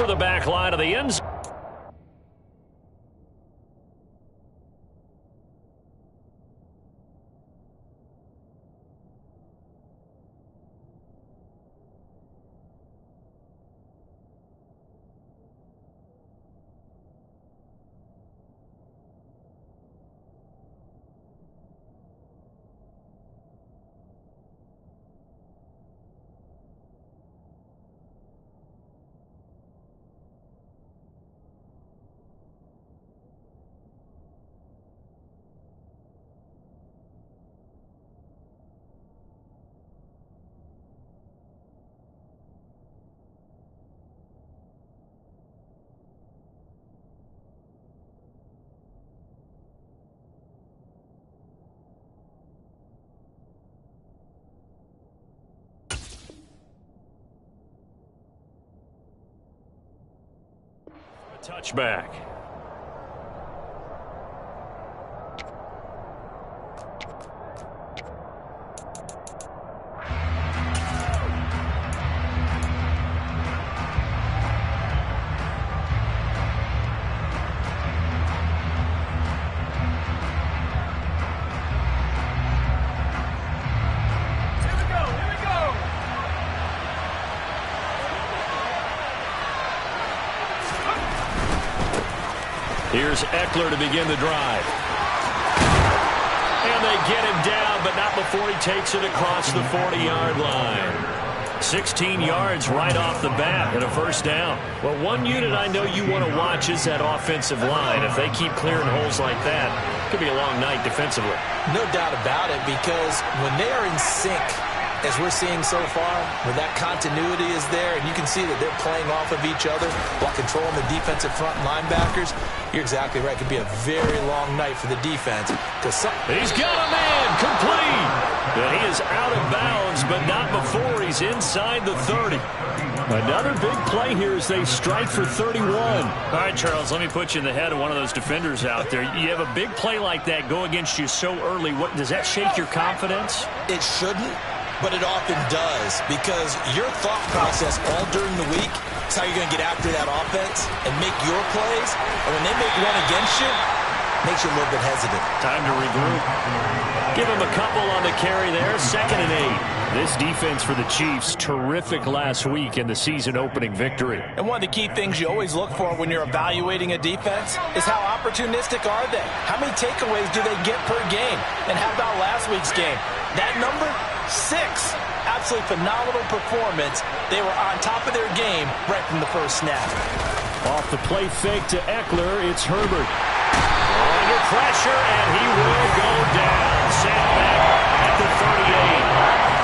over the back line of the end zone. Touchback. Here's Eckler to begin the drive. And they get him down, but not before he takes it across the 40-yard line. 16 yards right off the bat and a first down. Well, one unit I know you want to watch is that offensive line. If they keep clearing holes like that, it could be a long night defensively. No doubt about it, because when they are in sync, as we're seeing so far, where that continuity is there, and you can see that they're playing off of each other while controlling the defensive front linebackers, you're exactly right. It could be a very long night for the defense. He's got a man complete. And he is out of bounds, but not before he's inside the 30. Another big play here as they strike for 31. All right, Charles, let me put you in the head of one of those defenders out there. You have a big play like that go against you so early. What does that shake your confidence? It shouldn't, but it often does, because your thought process all during the week is how you're going to get after that offense and make your plays. And when they make one against you, it makes you a little bit hesitant. Time to regroup. Give him a couple on the carry there. 2nd and 8. This defense for the Chiefs, terrific last week in the season-opening victory. And one of the key things you always look for when you're evaluating a defense is how opportunistic are they? How many takeaways do they get per game? And how about last week's game? That number? 6. Absolutely phenomenal performance. They were on top of their game right from the first snap. Off the play fake to Eckler, it's Herbert. Under pressure, and he will go down. Sandback at the 38.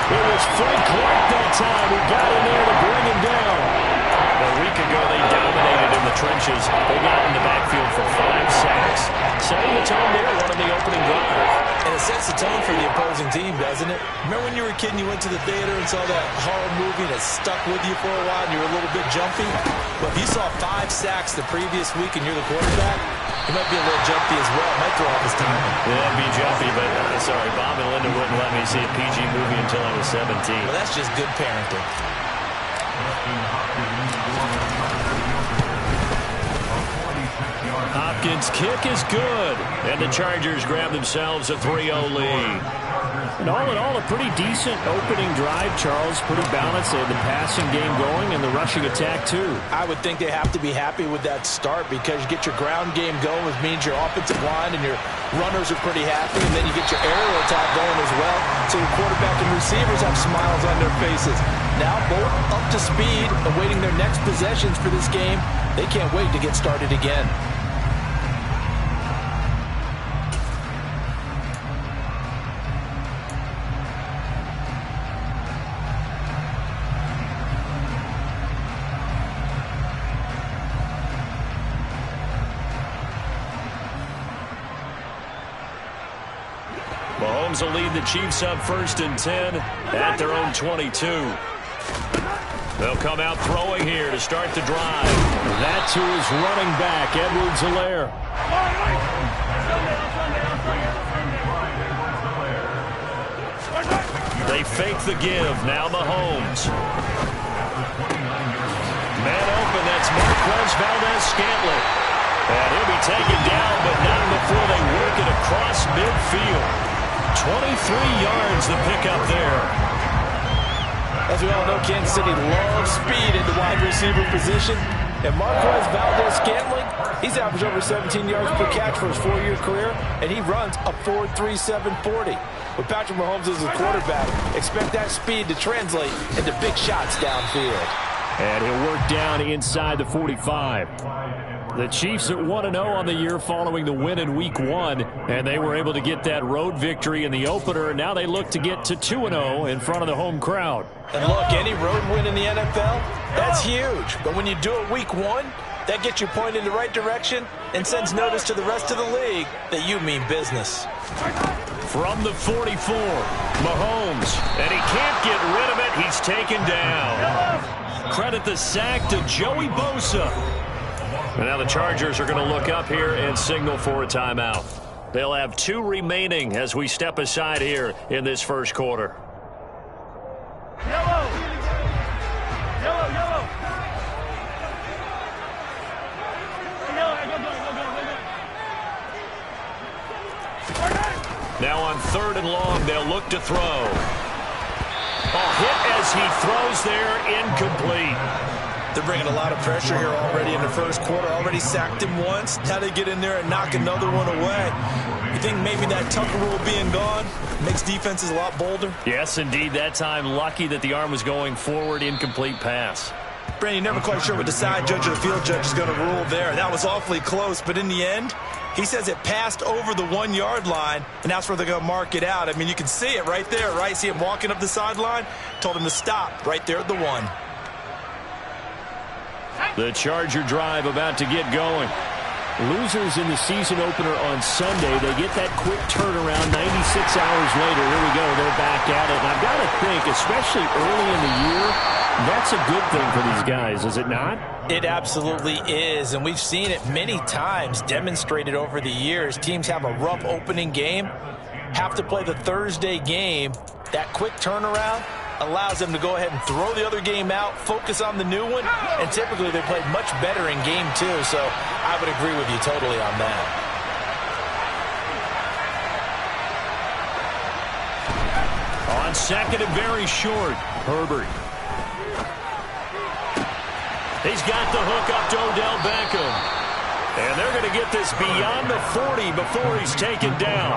It was Frank Clark that time who got in there to bring him down. A week ago, they dominated in the trenches. They got in the backfield for 5 sacks. Setting the tone there, one of the opening drive. And it sets the tone for the opposing team, doesn't it? Remember when you were a kid and you went to the theater and saw that horror movie that stuck with you for a while and you were a little bit jumpy? Well, if you saw 5 sacks the previous week and you're the quarterback, you might be a little jumpy as well. It might throw off his timing. Yeah, it'd be jumpy, but sorry, Bob and Linda wouldn't let me see a PG movie until I was 17. Well, that's just good parenting. Hopkins' kick is good, and the Chargers grab themselves a 3-0 lead. And all in all, a pretty decent opening drive, Charles. Pretty balanced. They had the passing game going and the rushing attack, too. I would think they have to be happy with that start because you get your ground game going, which means your offensive line and your runners are pretty happy, and then you get your aerial attack going as well. So the quarterback and receivers have smiles on their faces. Now both up to speed, awaiting their next possessions for this game. They can't wait to get started again. Mahomes will lead the Chiefs up 1st and 10 at their own 22. They'll come out throwing here to start the drive. That to his running back, Edwards-Helaire. They fake the give. Now Mahomes. Man open, that's Mark Marquez Valdez-Scantling. And he'll be taken down, but not before they work it across midfield. 23 yards the pickup there. As we all know, Kansas City loves speed at the wide receiver position. And Marquez Valdez-Scantling, he's averaged over 17 yards per catch for his 4-year career, and he runs a 4.37 40. With Patrick Mahomes as his quarterback, expect that speed to translate into big shots downfield. And he'll work down inside the 45. The Chiefs at 1-0 on the year following the win in Week 1, and they were able to get that road victory in the opener. Now they look to get to 2-0 in front of the home crowd. And look, any road win in the NFL, that's huge. But when you do it Week 1, that gets you pointed in the right direction and sends notice to the rest of the league that you mean business. From the 44, Mahomes, and he can't get rid of it. He's taken down. Credit the sack to Joey Bosa. And now the Chargers are going to look up here and signal for a timeout. They'll have 2 remaining as we step aside here in this first quarter. Yellow! Yellow, yellow! Now on 3rd and long, they'll look to throw. A hit as he throws there, incomplete. They're bringing a lot of pressure here already in the first quarter. Already sacked him once. Now they get in there and knock another one away. You think maybe that Tucker rule being gone makes defenses a lot bolder? Yes, indeed. That time, lucky that the arm was going forward, incomplete pass. Brandon, you're never quite sure what the side judge or the field judge is going to rule there. That was awfully close, but in the end, he says it passed over the 1-yard line, and that's where they're going to mark it out. I mean, you can see it right there, right? See him walking up the sideline? Told him to stop right there at the 1. The Charger drive about to get going. Losers in the season opener on Sunday, they get that quick turnaround 96 hours later. Here we go, they're back at it. And I've got to think, especially early in the year, that's a good thing for these guys, is it not? It absolutely is, and we've seen it many times demonstrated over the years. Teams have a rough opening game, have to play the Thursday game. That quick turnaround allows them to go ahead and throw the other game out, focus on the new one, and typically they play much better in game 2, so I would agree with you totally on that. On 2nd and very short, Herbert. He's got the hook up to Odell Beckham. And they're going to get this beyond the 40 before he's taken down.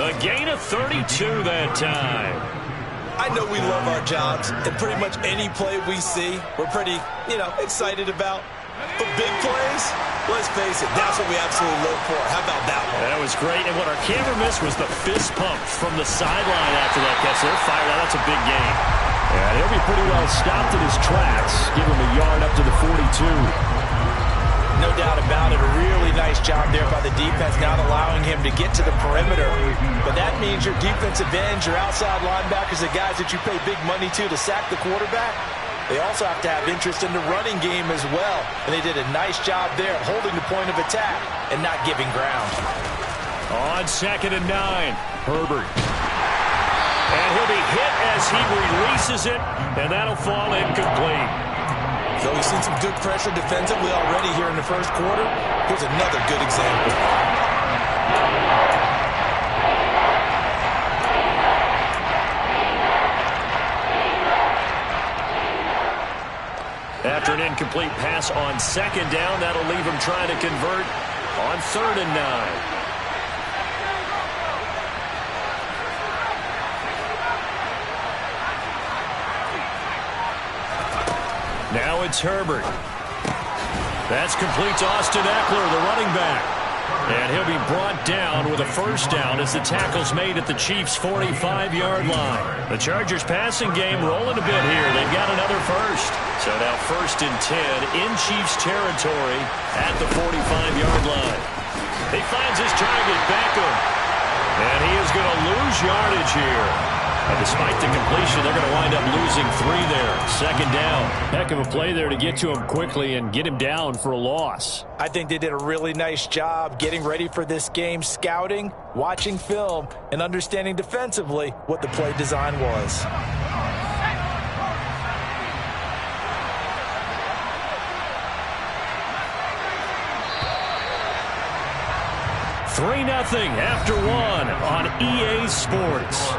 A gain of 32 that time. I know we love our jobs, and pretty much any play we see, we're pretty, excited about. But big plays, let's face it, that's what we absolutely look for. How about that one? That was great, and what our camera missed was the fist pump from the sideline after that catch. They're fired out. That's a big gain. And he'll be pretty well stopped in his tracks. Give him a yard up to the 42. No doubt about it. A really nice job there by the defense, not allowing him to get to the perimeter. But that means your defensive ends, your outside linebackers, the guys that you pay big money to sack the quarterback, they also have to have interest in the running game as well. And they did a nice job there holding the point of attack and not giving ground. On 2nd and 9, Herbert. And he'll be hit as he releases it, and that'll fall incomplete. So we've seen some good pressure defensively already here in the first quarter. Here's another good example. After an incomplete pass on 2nd down, that'll leave him trying to convert on 3rd and 9. Now it's Herbert. That's complete to Austin Eckler, the running back. And he'll be brought down with a first down as the tackle's made at the Chiefs' 45-yard line. The Chargers' passing game rolling a bit here. They've got another first. So now 1st and 10 in Chiefs territory at the 45-yard line. He finds his target, Beckham. And he is going to lose yardage here. And despite the completion, they're going to wind up losing 3 there. 2nd down. Heck of a play there to get to him quickly and get him down for a loss. I think they did a really nice job getting ready for this game, scouting, watching film, and understanding defensively what the play design was. 3-0 after one on EA Sports.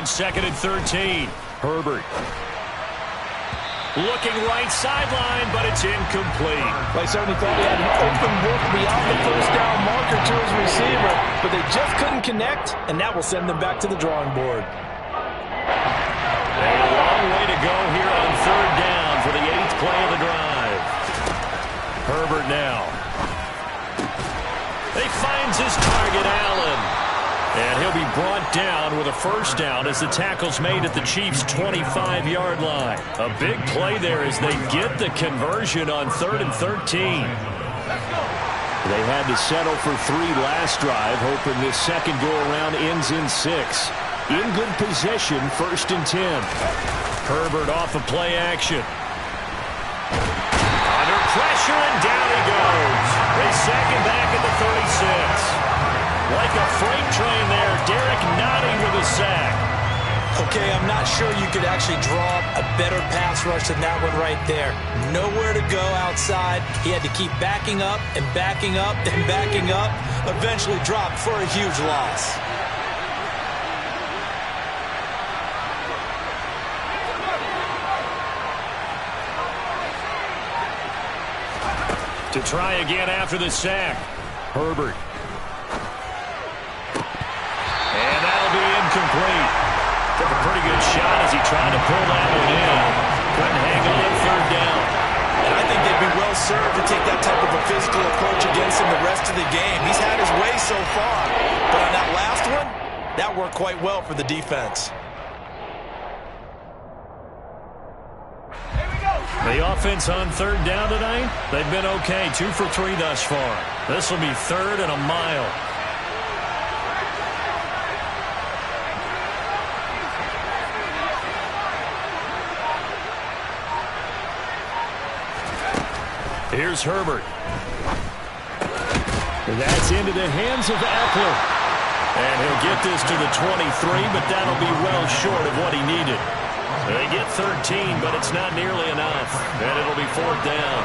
Second and 13. Herbert. Looking right sideline, but it's incomplete. They certainly thought he had an open look beyond the first down marker to his receiver, but they just couldn't connect, and that will send them back to the drawing board. A long way to go here on third down for the 8th play of the drive. Herbert now. He finds his target, Allen. And he'll be brought down with a first down as the tackle's made at the Chiefs' 25-yard line. A big play there as they get the conversion on 3rd and 13. They had to settle for 3 last drive, hoping this second go-around ends in 6. In good possession, 1st and 10. Herbert off of play action. Under pressure, and down he goes. They sack him back at the 36. Like a freight train there, Derek Notting with a sack. Okay, I'm not sure you could actually draw a better pass rush than that one right there. Nowhere to go outside. He had to keep backing up and backing up and backing up. Eventually dropped for a huge loss. To try again after the sack. Herbert. And that'll be incomplete. Took a pretty good shot as he tried to pull that one in. Couldn't hang on 3rd down. And I think they'd be well served to take that type of a physical approach against him the rest of the game. He's had his way so far. But on that last one, that worked quite well for the defense. The offense on 3rd down tonight, they've been okay. 2 for 3 thus far. This will be 3rd and a mile. Here's Herbert. That's into the hands of Eckler. And he'll get this to the 23, but that'll be well short of what he needed. They get 13, but it's not nearly enough. And it'll be 4th down.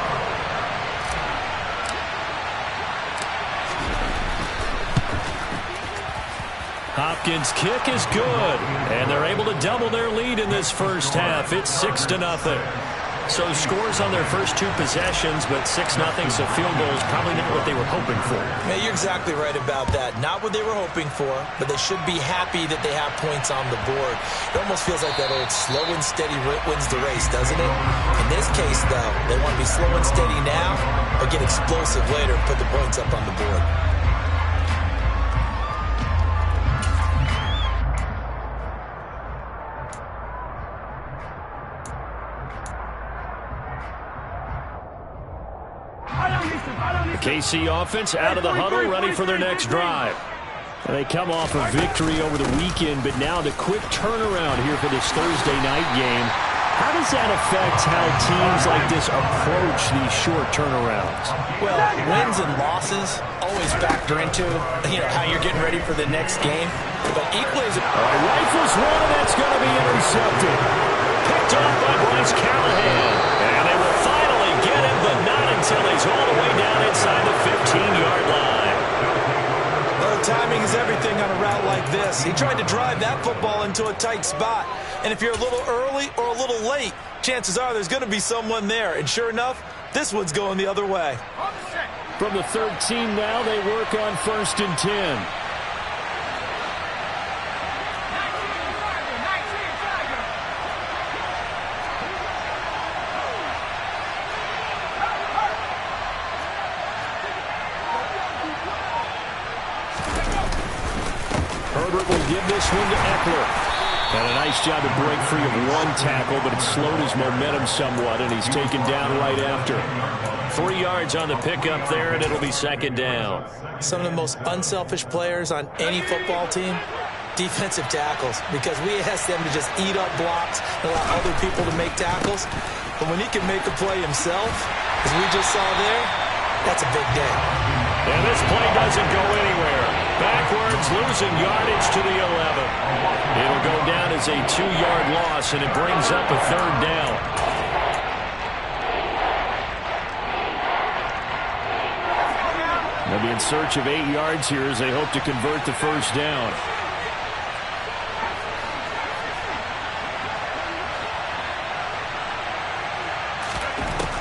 Hopkins' kick is good. And they're able to double their lead in this first half. It's 6-0. So scores on their first 2 possessions, but 6-0, so field goals probably not what they were hoping for. Yeah, you're exactly right about that. Not what they were hoping for, but they should be happy that they have points on the board. It almost feels like that old slow and steady wins the race, doesn't it? In this case, though, they want to be slow and steady now or get explosive later and put the points up on the board. KC offense out of the huddle, ready for their next drive. They come off a victory over the weekend, but now the quick turnaround here for this Thursday night game. How does that affect how teams like this approach these short turnarounds? Well, wins and losses always factor into, how you're getting ready for the next game. But equally as rifles one, and that's going to be intercepted. Picked off by Bryce Callahan. And they will finally get him, but not until he's all the way down inside the 15-yard line. Well, timing is everything on a route like this. He tried to drive that football into a tight spot. And if you're a little early or a little late, chances are there's going to be someone there. And sure enough, this one's going the other way. From the 13 now, they work on 1st and 10. Herbert will give this one to Eckler. And a nice job to break free of one tackle, but it slowed his momentum somewhat, and he's taken down right after. 3 yards on the pickup there, and it'll be second down. Some of the most unselfish players on any football team, defensive tackles, because we ask them to just eat up blocks and allow other people to make tackles. But when he can make a play himself, as we just saw there, that's a big day. And this play doesn't go anywhere. Backwards, losing yardage to the 11. It'll go down as a 2-yard loss, and it brings up a third down. They'll be in search of 8 yards here as they hope to convert the first down.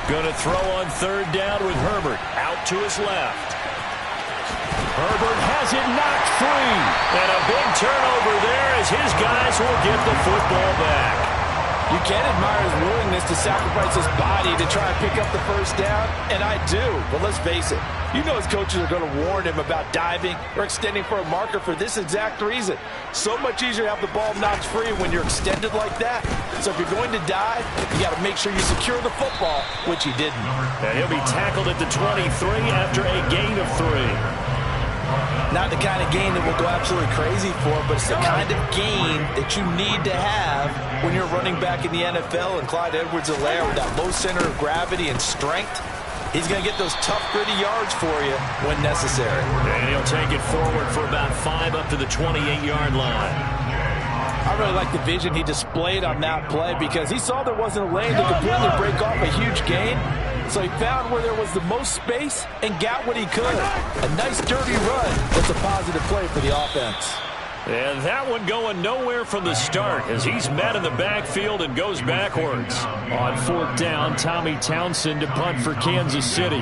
Going to throw on third down with Herbert out to his left. Herbert has it knocked free. And a big turnover there as his guys will get the football back. You can admire his willingness to sacrifice his body to try and pick up the first down, and I do. But let's face it, you know his coaches are going to warn him about diving or extending for a marker for this exact reason. So much easier to have the ball knocked free when you're extended like that. So if you're going to dive, you got to make sure you secure the football, which he didn't. And he'll be tackled at the 23 after a gain of 3. Not the kind of gain that we'll go absolutely crazy for, but it's the kind of gain that you need to have when you're running back in the NFL. And Clyde Edwards-Helaire, with that low center of gravity and strength, he's going to get those tough, gritty yards for you when necessary. And he'll take it forward for about 5 up to the 28-yard line. I really like the vision he displayed on that play because he saw there wasn't a lane to completely break off a huge gain. So he found where there was the most space and got what he could. A nice, dirty run. That's a positive play for the offense. And that one going nowhere from the start as he's met in the backfield and goes backwards. On fourth down, Tommy Townsend to punt for Kansas City.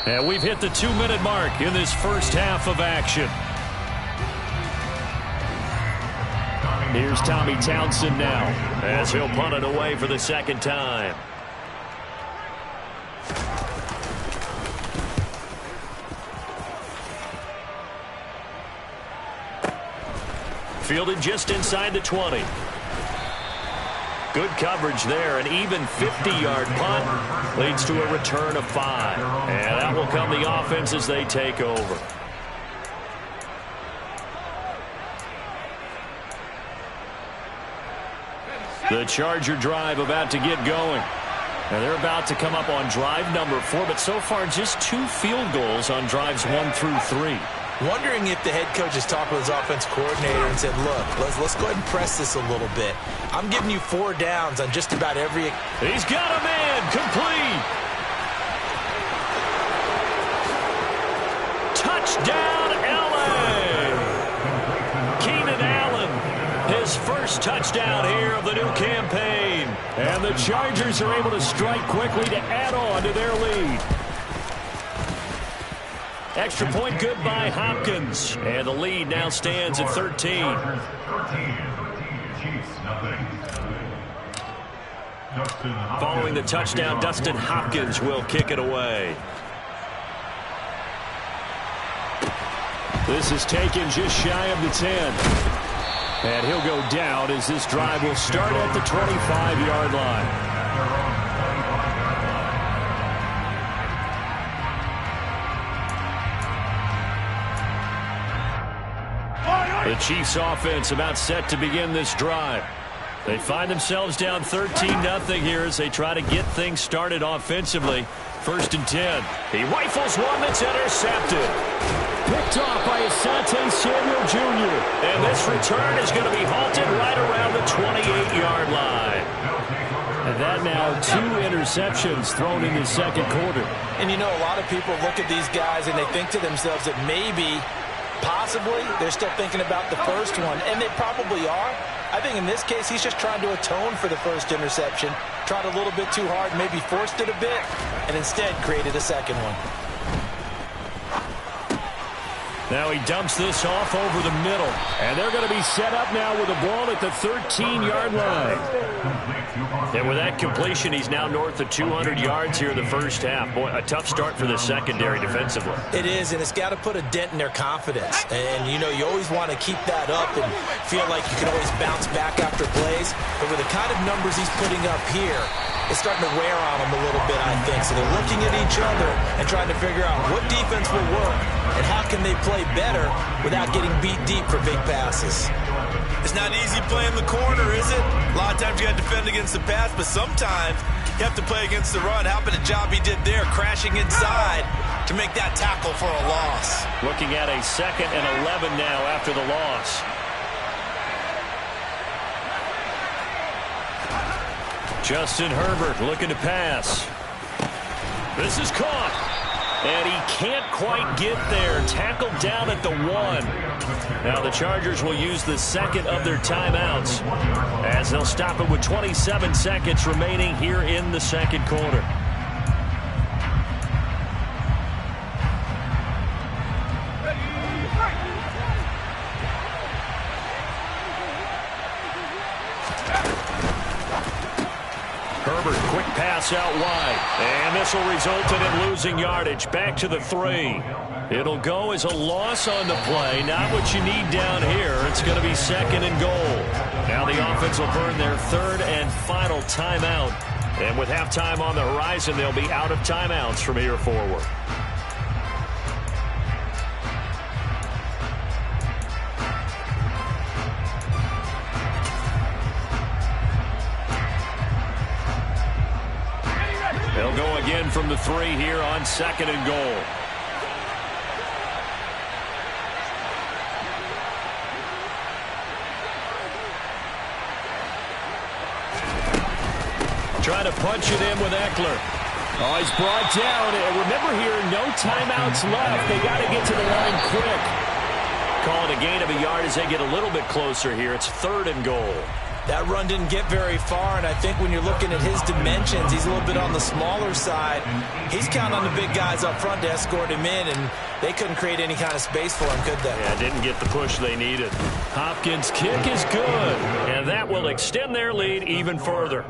And we've hit the 2-minute mark in this first half of action. Here's Tommy Townsend now as he'll punt it away for the second time. Fielded just inside the 20. Good coverage there. An even 50-yard punt leads to a return of 5. And that will come the offense as they take over. The Charger drive about to get going. And they're about to come up on drive number 4, but so far just 2 field goals on drives 1 through 3. Wondering if the head coach has talked with his offense coordinator and said, look, let's go ahead and press this a little bit. I'm giving you 4 downs on just about every... He's got a man complete. Touchdown, L.A. Keenan Allen, his first touchdown here of the new campaign. And the Chargers are able to strike quickly to add on to their lead. Extra point good by Hopkins. And the lead now stands at 13. Following the touchdown, Dustin Hopkins will kick it away. This is taken just shy of the 10. And he'll go down as this drive will start at the 25-yard line. The Chiefs offense about set to begin this drive. They find themselves down 13-0 here as they try to get things started offensively. 1st and 10. He rifles one that's intercepted. Picked off by Asante Samuel Jr. And this return is going to be halted right around the 28-yard line. And that now 2 interceptions thrown in the second quarter. And you know, a lot of people look at these guys and they think to themselves that maybe, possibly, they're still thinking about the first one. And they probably are. I think in this case, he's just trying to atone for the first interception. Tried a little bit too hard, maybe forced it a bit, and instead created a second one. Now he dumps this off over the middle. And they're going to be set up now with a ball at the 13-yard line. And with that completion, he's now north of 200 yards here in the first half. Boy, a tough start for the secondary defensively. It is, and it's got to put a dent in their confidence. And, you know, you always want to keep that up and feel like you can always bounce back after plays. But with the kind of numbers he's putting up here, it's starting to wear on them a little bit, I think. So they're looking at each other and trying to figure out what defense will work and how can they play better without getting beat deep for big passes. It's not easy playing the corner, is it? A lot of times you got to defend against the pass, but sometimes you have to play against the run. How about the job he did there, crashing inside to make that tackle for a loss? Looking at a 2nd and 11 now after the loss. Justin Herbert looking to pass. This is caught. And he can't quite get there. Tackled down at the 1. Now the Chargers will use the 2nd of their timeouts as they'll stop it with 27 seconds remaining here in the 2nd quarter. Herbert, quick pass out wide. And this will result in him losing yardage. Back to the 3. It'll go as a loss on the play. Not what you need down here. It's going to be 2nd and goal. Now the offense will burn their 3rd and final timeout. And with halftime on the horizon, they'll be out of timeouts from here forward. They'll go again from the 3 here on 2nd and goal. Trying to punch it in with Eckler. Oh, he's brought down. And remember here, no timeouts left. They got to get to the line quick. Calling a gain of a yard as they get a little bit closer here. It's 3rd and goal. That run didn't get very far, and I think when you're looking at his dimensions, he's a little bit on the smaller side. He's counting on the big guys up front to escort him in, and they couldn't create any kind of space for him, could they? Yeah, didn't get the push they needed. Hopkins' kick is good, and that will extend their lead even further.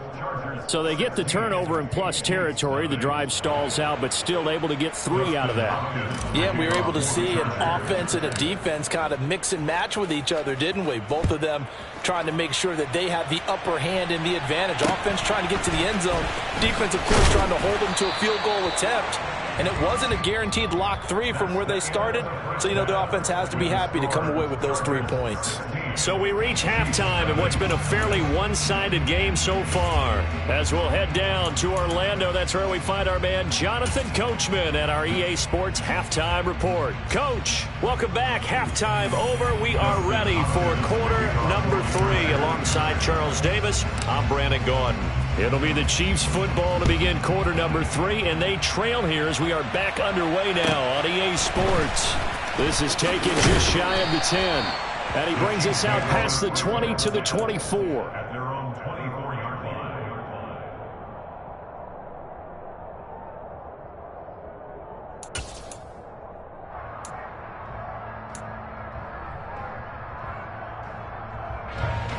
So they get the turnover in plus territory. The drive stalls out, but still able to get 3 out of that. Yeah, we were able to see an offense and a defense kind of mix and match with each other, didn't we? Both of them trying to make sure that they have the upper hand and the advantage. Offense trying to get to the end zone. Defense, of course, trying to hold them to a field goal attempt. And it wasn't a guaranteed lock 3 from where they started. So, you know, the offense has to be happy to come away with those 3 points. So we reach halftime in what's been a fairly one-sided game so far. As we'll head down to Orlando, that's where we find our man Jonathan Coachman at our EA Sports Halftime Report. Coach, welcome back. Halftime over. We are ready for quarter number 3. Alongside Charles Davis, I'm Brandon Gordon. It'll be the Chiefs football to begin quarter number 3, and they trail here as we are back underway now on EA Sports. This is taken just shy of the 10. And he brings us out past the 20 to the 24. At their own 24-yard line.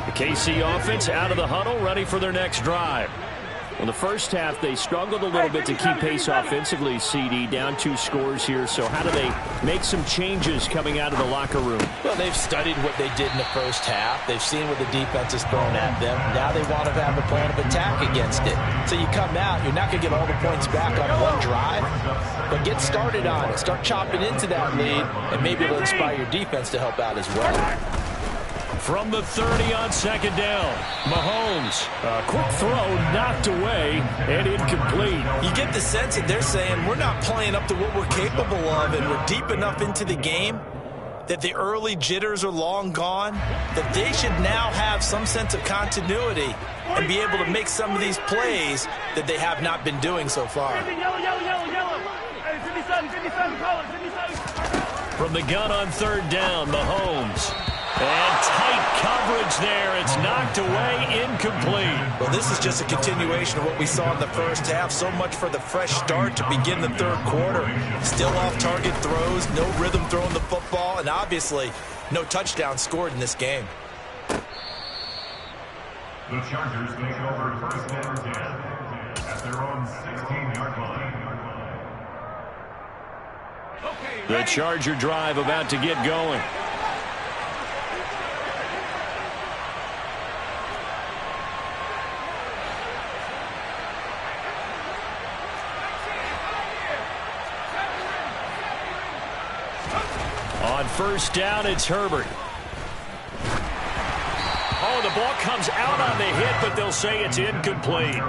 The KC offense out of the huddle, ready for their next drive. In the first half, they struggled a little bit to keep pace offensively, CD, down 2 scores here. So how do they make some changes coming out of the locker room? Well, they've studied what they did in the first half. They've seen what the defense has thrown at them. Now they want to have a plan of attack against it. So you come out, you're not going to get all the points back on one drive, but get started on it. Start chopping into that lead, and maybe it'll inspire your defense to help out as well. From the 30 on 2nd down, Mahomes, a quick throw knocked away and incomplete. You get the sense that they're saying we're not playing up to what we're capable of, and we're deep enough into the game that the early jitters are long gone, that they should now have some sense of continuity and be able to make some of these plays that they have not been doing so far. From the gun on 3rd down, Mahomes. And tight coverage there. It's knocked away, incomplete. Well, this is just a continuation of what we saw in the first half. So much for the fresh start to begin the third quarter. Still off-target throws, no rhythm throwing the football, and obviously no touchdown scored in this game. The Chargers take over first and 10 at their own 16-yard line. The Charger drive about to get going. On first down, it's Herbert. Oh, the ball comes out on the hit, but they'll say it's incomplete.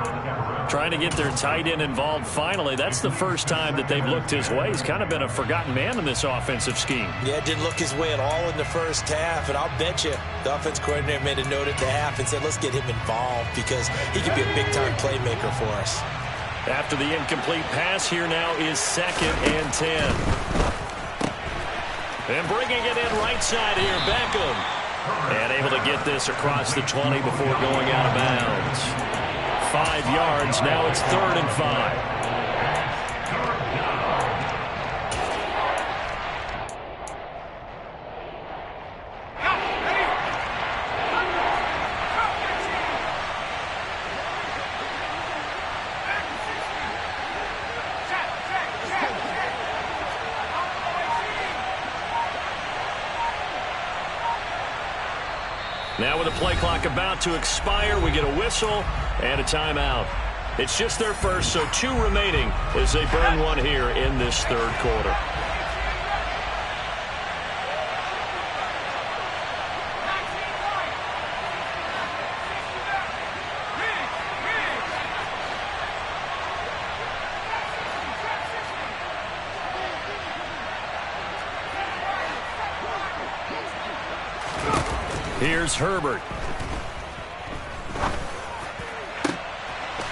Trying to get their tight end involved finally. That's the first time that they've looked his way. He's kind of been a forgotten man in this offensive scheme. Yeah, it didn't look his way at all in the first half, and I'll bet you the offense coordinator made a note at the half and said, let's get him involved because he could be a big-time playmaker for us. After the incomplete pass, here now is 2nd and 10. And bringing it in right side here, Beckham. And able to get this across the 20 before going out of bounds. 5 yards, now it's 3rd and 5. Now with the play clock about to expire, we get a whistle and a timeout. It's just their first, so 2 remaining as they burn one here in this third quarter. Here's Herbert.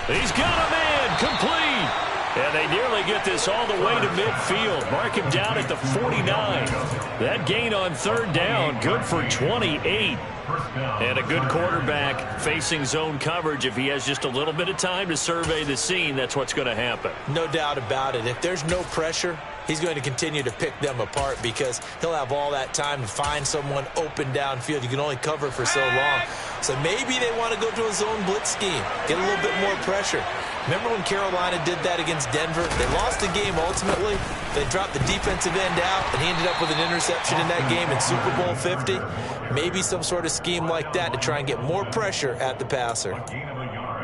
He's got him in, complete. And they nearly get this all the way to midfield. Mark him down at the 49. That gain on 3rd down, good for 28. And a good quarterback facing zone coverage. If he has just a little bit of time to survey the scene, that's what's going to happen. No doubt about it. If there's no pressure, he's going to continue to pick them apart because he'll have all that time to find someone open downfield. You can only cover for so long. So maybe they want to go to a zone blitz scheme, get a little bit more pressure. Remember when Carolina did that against Denver? They lost the game ultimately. They dropped the defensive end out, and he ended up with an interception in that game in Super Bowl 50. Maybe some sort of scheme like that to try and get more pressure at the passer.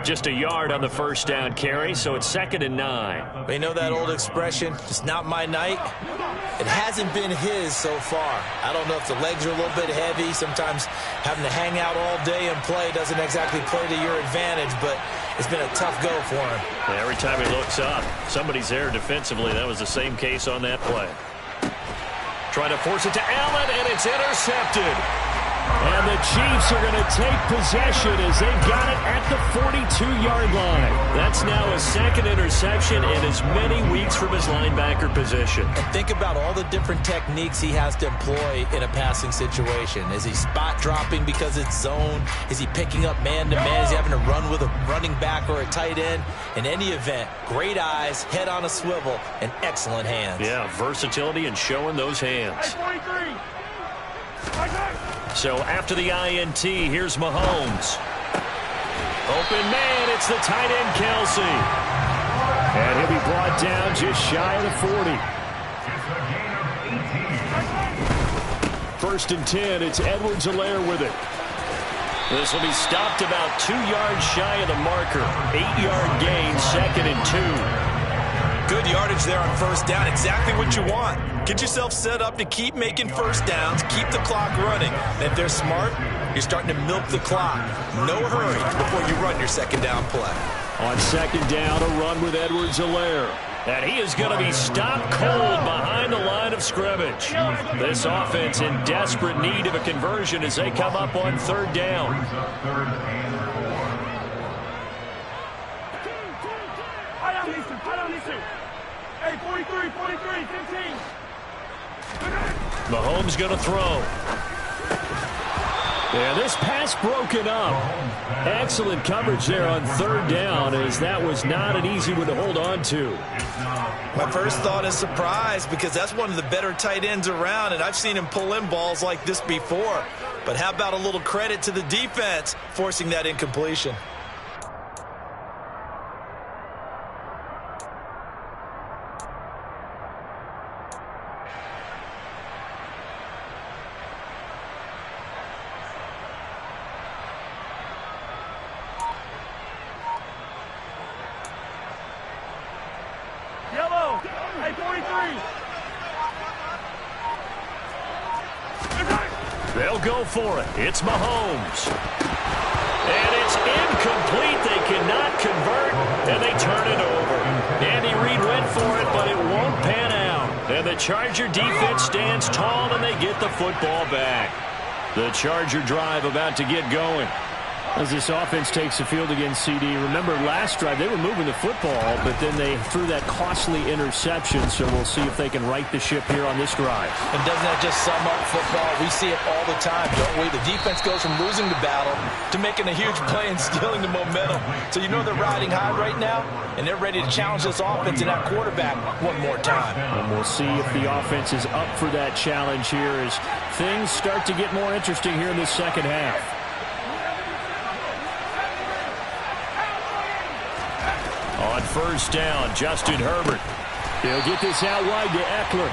Just a yard on the first down carry, so it's 2nd and 9. You know that old expression, it's not my night? It hasn't been his so far. I don't know if the legs are a little bit heavy. Sometimes having to hang out all day and play doesn't exactly play to your advantage, but it's been a tough go for him. Yeah, every time he looks up, somebody's there defensively. That was the same case on that play. Trying to force it to Allen, and it's intercepted. And the Chiefs are going to take possession as they've got it at the 42-yard line. That's now a 2nd interception in as many weeks from his linebacker position. And think about all the different techniques he has to employ in a passing situation. Is he spot dropping because it's zone? Is he picking up man-to-man? Is he having to run with a running back or a tight end? In any event, great eyes, head on a swivel, and excellent hands. Yeah, versatility and showing those hands. So after the INT, here's Mahomes. Open man, it's the tight end Kelsey. And he'll be brought down just shy of the 40. 1st and 10, it's Edwards-Helaire with it. This will be stopped about 2 yards shy of the marker. 8-yard gain, 2nd and 2. Good yardage there on first down. Exactly what you want. Get yourself set up to keep making first downs, keep the clock running. And if they're smart, you're starting to milk the clock. No hurry before you run your 2nd down play. On 2nd down, a run with Edwards-Helaire. And he is going to be stopped cold behind the line of scrimmage. This offense in desperate need of a conversion as they come up on 3rd down. Hey, 43, 15. Mahomes going to throw. Yeah, this pass broken up. Excellent coverage there on third down, as that was not an easy one to hold on to. My first thought is surprise, because that's one of the better tight ends around, and I've seen him pull in balls like this before. But how about a little credit to the defense forcing that incompletion? Yellow. Hey, 43. They'll go for it. It's Mahomes. And it's incomplete. They cannot convert, and they turn it over. Andy Reid went for it, but it won't pan out. And the Charger defense stands tall, and they get the football back. The Charger drive about to get going. As this offense takes the field against CD, remember last drive they were moving the football, but then they threw that costly interception, so we'll see if they can right the ship here on this drive. And doesn't that just sum up football? We see it all the time, don't we? The defense goes from losing the battle to making a huge play and stealing the momentum. So you know they're riding high right now, and they're ready to challenge this offense and that quarterback one more time. And we'll see if the offense is up for that challenge here as things start to get more interesting here in the second half. On first down, Justin Herbert. He'll get this out wide to Eckler.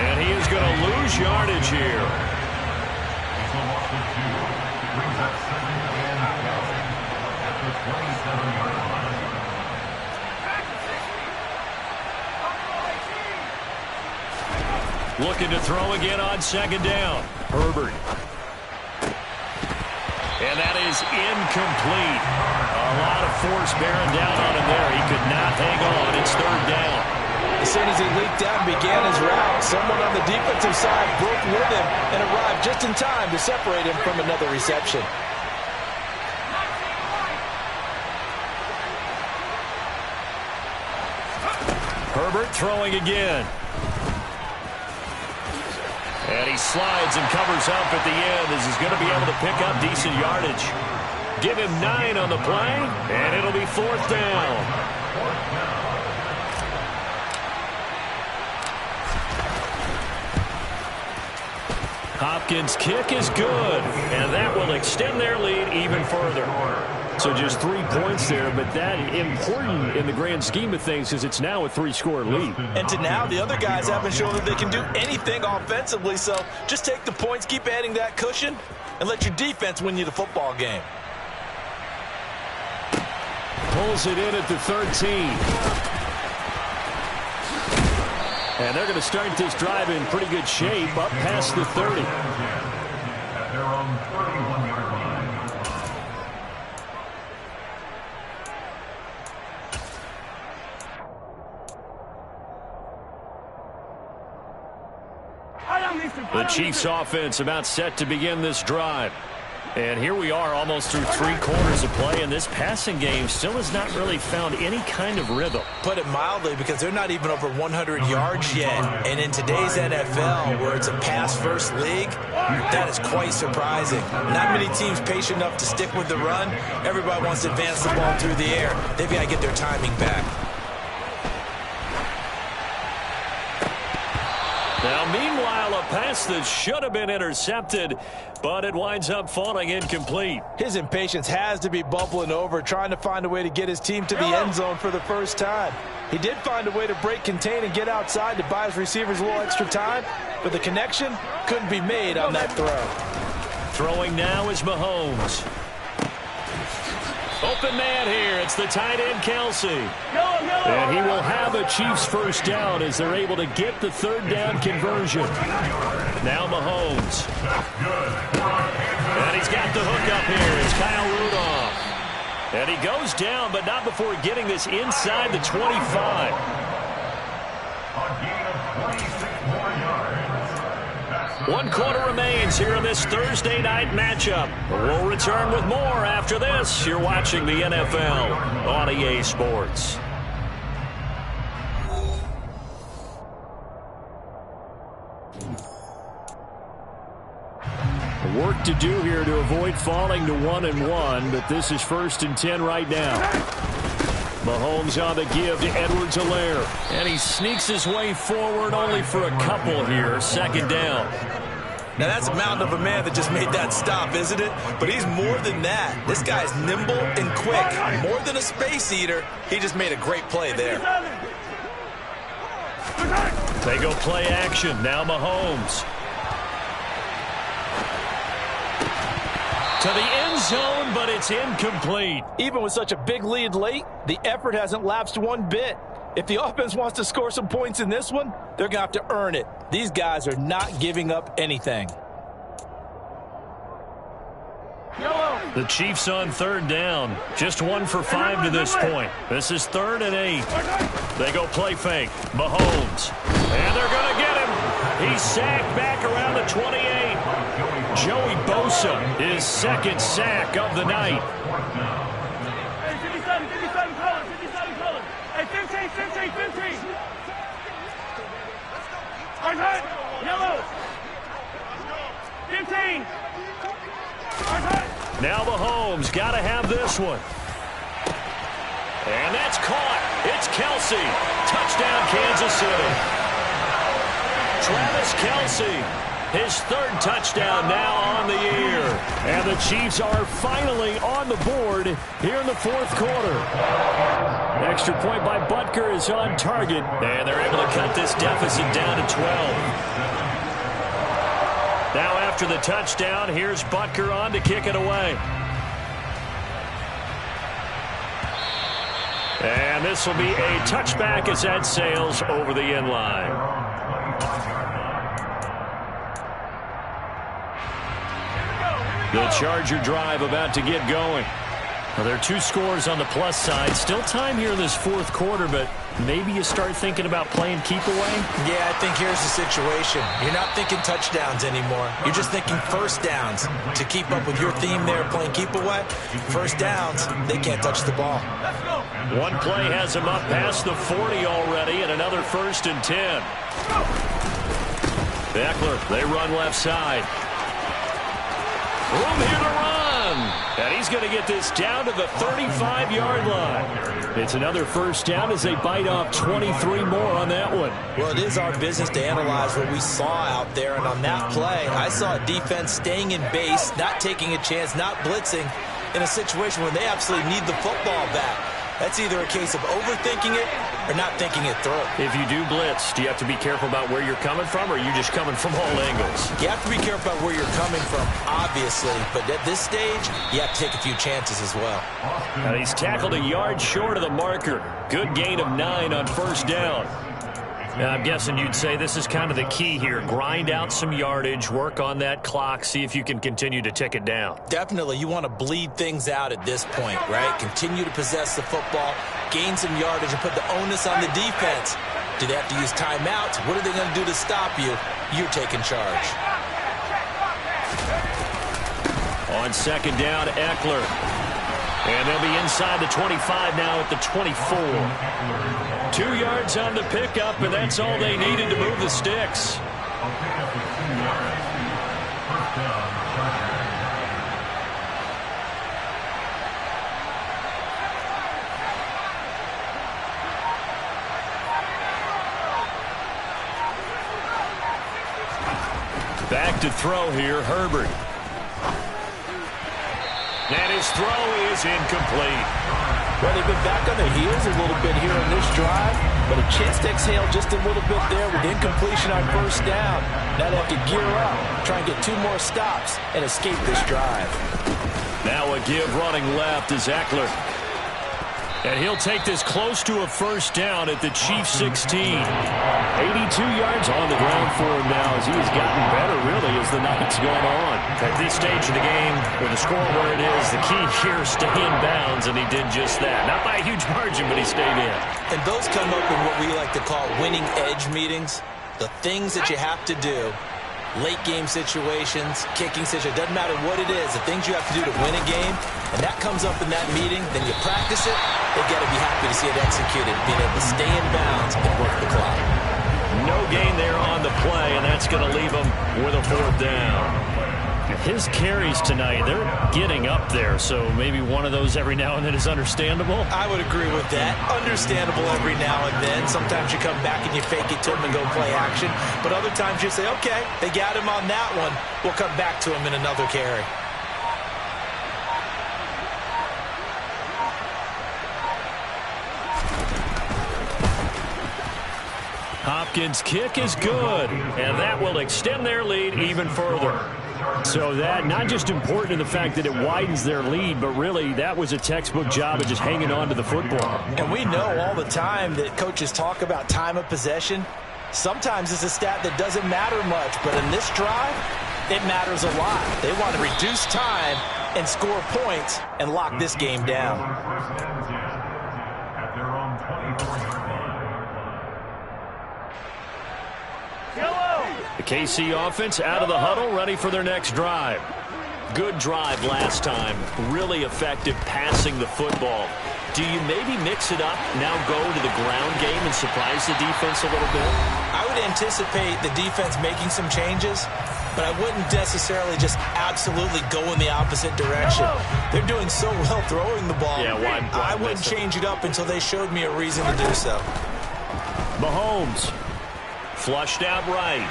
And he is going to lose yardage here. He's the loss of 2. Brings up 2nd and 12 at the 27-yard line. Looking to throw again on second down. Herbert. And that is incomplete. A lot of force bearing down on him there. He could not hang on. It's third down. As soon as he leaked out and began his route, someone on the defensive side broke with him and arrived just in time to separate him from another reception. Herbert throwing again. And he slides and covers up at the end as he's going to be able to pick up decent yardage. Give him 9 on the play, and it'll be fourth down. Hopkins' kick is good, and that will extend their lead even further. So just 3 points there, but that important in the grand scheme of things because it's now a 3-score lead. And to now, the other guys haven't shown that they can do anything offensively, so just take the points, keep adding that cushion, and let your defense win you the football game. Pulls it in at the 13. And they're going to start this drive in pretty good shape up past the 30. At their own 31-yard line. The Chiefs offense about set to begin this drive. And here we are almost through 3 quarters of play, and this passing game still has not really found any kind of rhythm. Put it mildly, because they're not even over 100 yards yet. And in today's NFL, where it's a pass-first league, that is quite surprising. Not many teams patient enough to stick with the run. Everybody wants to advance the ball through the air. They've got to get their timing back. Now, meanwhile, a pass that should have been intercepted, but it winds up falling incomplete. His impatience has to be bubbling over, trying to find a way to get his team to the end zone for the first time. He did find a way to break contain and get outside to buy his receivers a little extra time, but the connection couldn't be made on that throw. Throwing now is Mahomes. Open man here. It's the tight end, Kelsey. And he will have a Chiefs first down as they're able to get the third down conversion. Now Mahomes. And he's got the hook up here. It's Kyle Rudolph. And he goes down, but not before getting this inside the 25. A gain of 26 more yards. 1 quarter remains here in this Thursday night matchup. We'll return with more after this. You're watching the NFL on EA Sports. Work to do here to avoid falling to 1-1, but this is 1st and 10 right now. Mahomes on the give to Edwards-Helaire. And he sneaks his way forward only for a couple here. 2nd down. Now, that's a mountain of a man that just made that stop, isn't it? But he's more than that. This guy's nimble and quick. More than a space eater. He just made a great play there. They go play action. Now Mahomes. To the end zone, but it's incomplete. Even with such a big lead late, the effort hasn't lapsed one bit. If the offense wants to score some points in this one, they're going to have to earn it. These guys are not giving up anything. The Chiefs on 3rd down. Just 1 for 5 to this point. This is 3rd and 8. They go play fake. Mahomes. And they're going to get him. He's sacked back around the 28. Joey Bosa, his 2nd sack of the night. Hey, 57, 57 colors, 57 colors. Hey, 15, 15, 15. Hard hut, yellow. 15. Hard hut. Now Mahomes got to have this one. And that's caught. It's Kelsey. Touchdown, Kansas City. Travis Kelsey, his 3rd touchdown now on the year. And the Chiefs are finally on the board here in the 4th quarter. Extra point by Butker is on target. And they're able to cut this deficit down to 12. Now after the touchdown, here's Butker on to kick it away. And this will be a touchback as that sails over the end line. The Charger drive about to get going. Well, there are 2 scores on the plus side. Still time here in this 4th quarter, but maybe you start thinking about playing keep away? Yeah, I think here's the situation. You're not thinking touchdowns anymore. You're just thinking 1st downs. To keep up with your theme there, playing keep away, 1st downs, they can't touch the ball. One play has him up past the 40 already, and another 1st and 10. Eckler, they run left side. Room here to run. And he's going to get this down to the 35-yard line. It's another 1st down as they bite off 23 more on that one. Well, it is our business to analyze what we saw out there. And on that play, I saw a defense staying in base, not taking a chance, not blitzing in a situation when they absolutely need the football back. That's either a case of overthinking it or not thinking it through. If you do blitz, do you have to be careful about where you're coming from, or are you just coming from all angles? You have to be careful about where you're coming from, obviously. But at this stage, you have to take a few chances as well. Now he's tackled a yard short of the marker. Good gain of 9 on 1st down. Now, I'm guessing you'd say this is kind of the key here. Grind out some yardage, work on that clock, see if you can continue to tick it down. Definitely, you want to bleed things out at this point, right? Continue to possess the football, gain some yardage, and put the onus on the defense. Do they have to use timeouts? What are they going to do to stop you? You're taking charge. On 2nd down, Eckler. And they'll be inside the 25 now at the 24. 2 yards on the pickup, and that's all they needed to move the sticks. Back to throw here, Herbert. And his throw is incomplete. Well, they've been back on their heels a little bit here on this drive, but a chance to exhale just a little bit there with incompletion on 1st down. Now they have to gear up, try and get 2 more stops, and escape this drive. Now a give running left is Eckler. And he'll take this close to a 1st down at the Chiefs 16. 82 yards on the ground for him now as he has gotten better, really, as the night's gone on. At this stage of the game, with the score where it is, the key here is stay in bounds, and he did just that. Not by a huge margin, but he stayed in. And those come up in what we like to call winning edge meetings. The things that you have to do. Late game situations, kicking situations, doesn't matter what it is, the things you have to do to win a game, and that comes up in that meeting, then you practice it, they've got to be happy to see it executed, being able to stay in bounds and work the clock. No gain there on the play, and that's going to leave them with a 4th down. His carries tonight, they're getting up there, so maybe one of those every now and then is understandable. I would agree with that. Understandable every now and then. Sometimes you come back and you fake it to him and go play action. But other times you say, okay, they got him on that one. We'll come back to him in another carry. Hopkins' kick is good, and that will extend their lead even further. So that not just important in the fact that it widens their lead, but really that was a textbook job of just hanging on to the football. And we know all the time that coaches talk about time of possession. Sometimes it's a stat that doesn't matter much, but in this drive, it matters a lot. They want to reduce time and score points and lock this game down. At their own 24-yard line. The KC offense out of the huddle, ready for their next drive. Good drive last time. Really effective passing the football. Do you maybe mix it up, now go to the ground game and surprise the defense a little bit? I would anticipate the defense making some changes, but I wouldn't necessarily just absolutely go in the opposite direction. They're doing so well throwing the ball. Yeah, why I wouldn't change it up until they showed me a reason to do so. Mahomes flushed out right.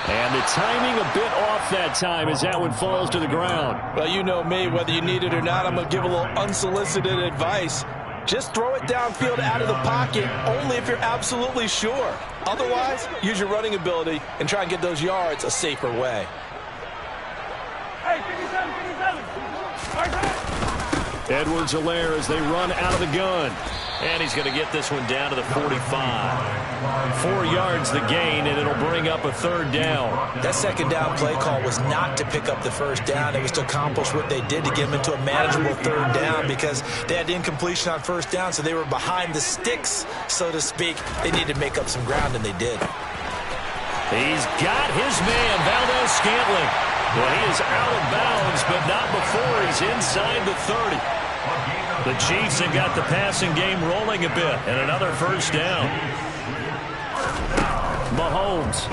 And the timing a bit off that time as that one falls to the ground. Well, you know me, whether you need it or not, I'm going to give a little unsolicited advice. Just throw it downfield out of the pocket only if you're absolutely sure. Otherwise, use your running ability and try and get those yards a safer way. Hey, 57, 57. Edwards-Helaire as they run out of the gun. And he's going to get this one down to the 45. 4 yards the gain, and it'll bring up a third down. That second down play call was not to pick up the first down. It was to accomplish what they did to get them into a manageable third down because they had incompletion on first down, so they were behind the sticks, so to speak. They needed to make up some ground, and they did. He's got his man, Valdez-Scantling. Well, he is out of bounds, but not before he's inside the 30. The Chiefs have got the passing game rolling a bit, and another first down. Mahomes.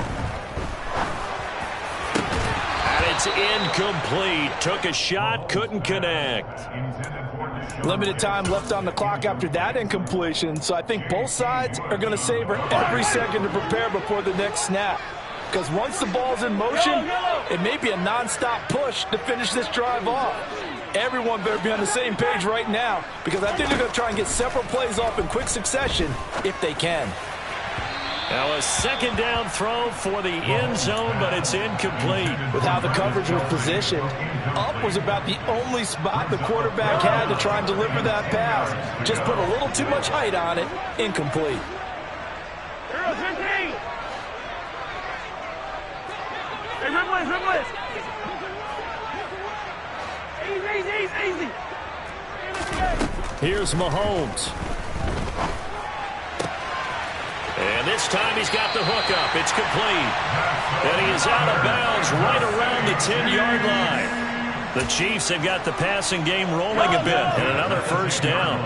And it's incomplete. Took a shot, couldn't connect. Limited time left on the clock after that incompletion, so I think both sides are going to savor every second to prepare before the next snap. Because once the ball's in motion, it may be a nonstop push to finish this drive off. Everyone better be on the same page right now because I think they're going to try and get several plays off in quick succession if they can. Now a second down throw for the end zone, but it's incomplete. With how the coverage was positioned, up was about the only spot the quarterback had to try and deliver that pass. Just put a little too much height on it, incomplete. 15. Hey, Rimbless. Easy. Here's Mahomes. And this time he's got the hook up. It's complete. And he is out of bounds right around the 10-yard line. The Chiefs have got the passing game rolling a bit. And another first down.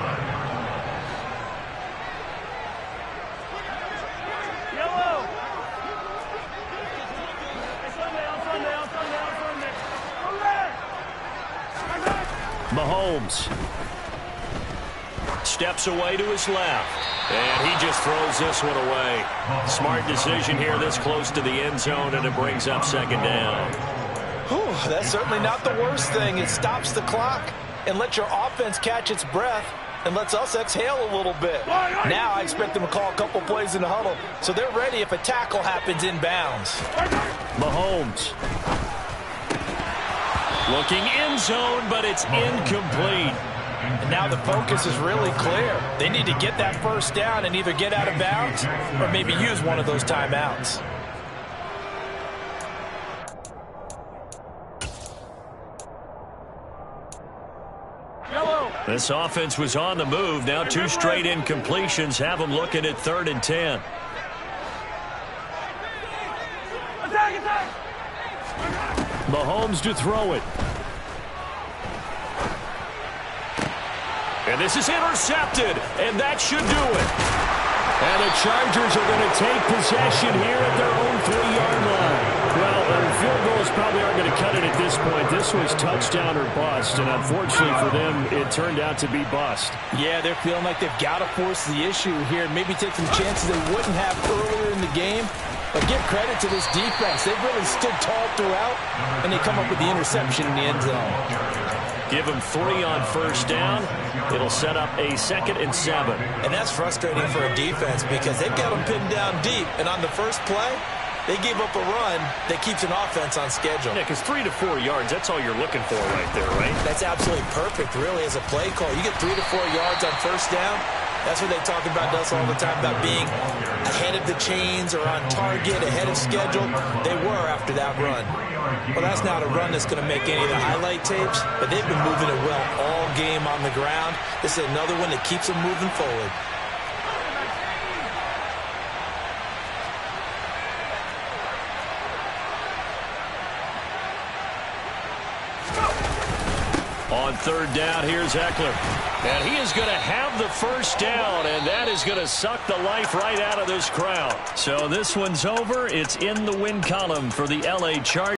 Yellow. Mahomes steps away to his left, and he just throws this one away. Smart decision here this close to the end zone, and it brings up second down. Whew, that's certainly not the worst thing. It stops the clock and lets your offense catch its breath and lets us exhale a little bit. Now I expect them to call a couple plays in the huddle, so they're ready if a tackle happens inbounds. Mahomes. Looking end zone, but it's incomplete. And now the focus is really clear. They need to get that first down and either get out of bounds or maybe use one of those timeouts. This offense was on the move. Now 2 straight incompletions have them looking at 3rd and 10. Attack! Mahomes to throw it. And this is intercepted, and that should do it. And the Chargers are going to take possession here at their own 3-yard line. Well, a field goal those probably aren't going to cut it at this point. This was touchdown or bust, and unfortunately for them, it turned out to be bust. Yeah, they're feeling like they've got to force the issue here and maybe take some chances they wouldn't have earlier in the game. But give credit to this defense. They've really stood tall throughout, and they come up with the interception in the end zone. Give them 3 on first down. It'll set up a 2nd and 7. And that's frustrating for a defense because they've got them pinned down deep. And on the first play, they gave up a run that keeps an offense on schedule. Yeah, because 3 to 4 yards, that's all you're looking for right there, right? That's absolutely perfect, really, as a play call. You get 3 to 4 yards on first down. That's what they talk about us all the time, about being ahead of the chains or on target, ahead of schedule. They were after that run. Well, that's not a run that's going to make any of the highlight tapes, but they've been moving it well all game on the ground. This is another one that keeps them moving forward. On 3rd down, here's Eckler. And he is going to have the first down, and that is going to suck the life right out of this crowd. So this one's over. It's in the win column for the LA Chargers.